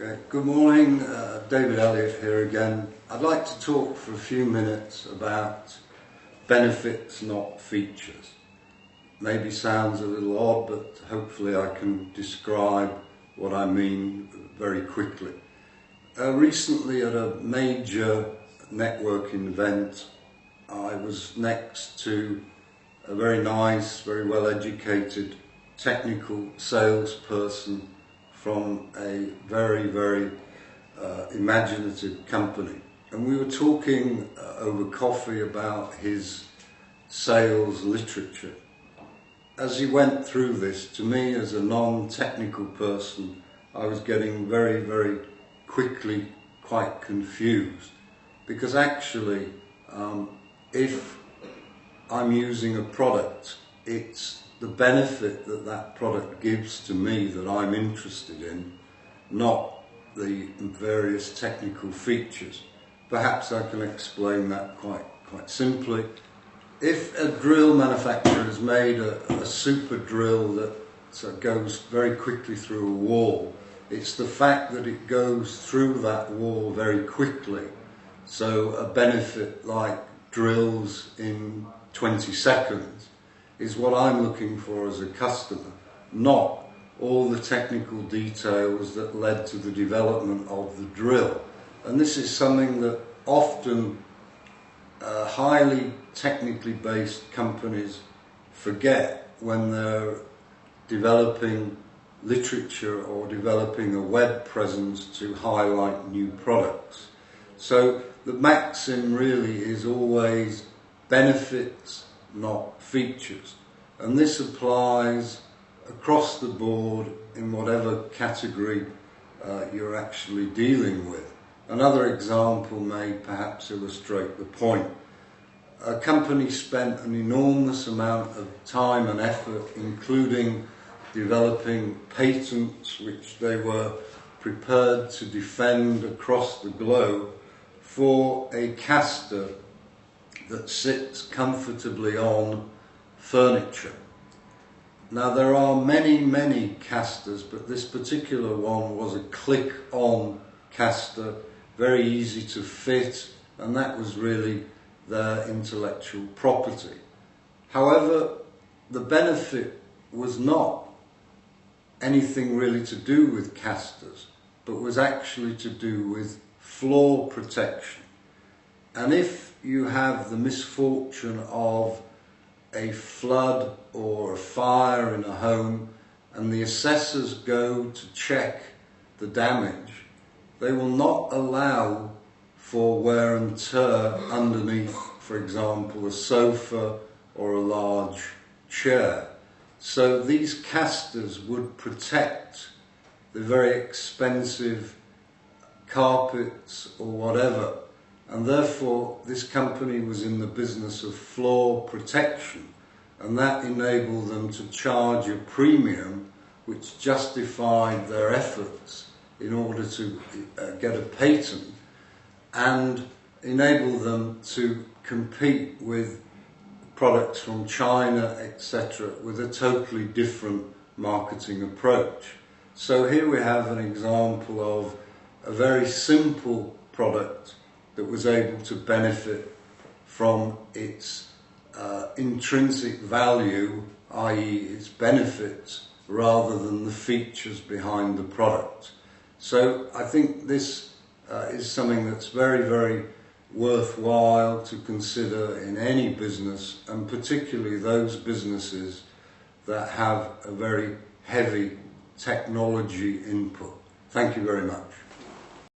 Okay. Good morning, David Elliott here again. I'd like to talk for a few minutes about benefits, not features. Maybe sounds a little odd, but hopefully I can describe what I mean very quickly. Recently at a major networking event, I was next to a very nice, very well educated technical salesperson from a very imaginative company, and we were talking over coffee about his sales literature. As he went through this, to me as a non-technical person, I was getting very quickly quite confused, because actually if I'm using a product, it's the benefit that that product gives to me that I'm interested in, not the various technical features. Perhaps I can explain that quite simply. If a drill manufacturer has made a super drill that goes very quickly through a wall, it's the fact that it goes through that wall very quickly. So a benefit like drills in 20 seconds is what I'm looking for as a customer, not all the technical details that led to the development of the drill. And this is something that often highly technically based companies forget when they're developing literature or developing a web presence to highlight new products. So the maxim really is always benefits, not features. And this applies across the board in whatever category you're actually dealing with. Another example may perhaps illustrate the point. A company spent an enormous amount of time and effort, including developing patents which they were prepared to defend across the globe, for a caster that sits comfortably on furniture. Now there are many casters, but this particular one was a click-on caster, very easy to fit, and that was really their intellectual property. However, the benefit was not anything really to do with casters, but was actually to do with floor protection. And if you have the misfortune of a flood or a fire in a home and the assessors go to check the damage, they will not allow for wear and tear underneath, for example, a sofa or a large chair. So these casters would protect the very expensive carpets or whatever, and therefore this company was in the business of floor protection, and that enabled them to charge a premium which justified their efforts in order to get a patent, and enable them to compete with products from China, etc., with a totally different marketing approach. So here we have an example of a very simple product that was able to benefit from its intrinsic value, i.e. its benefits, rather than the features behind the product. So I think this is something that's very worthwhile to consider in any business, and particularly those businesses that have a very heavy technology input. Thank you very much.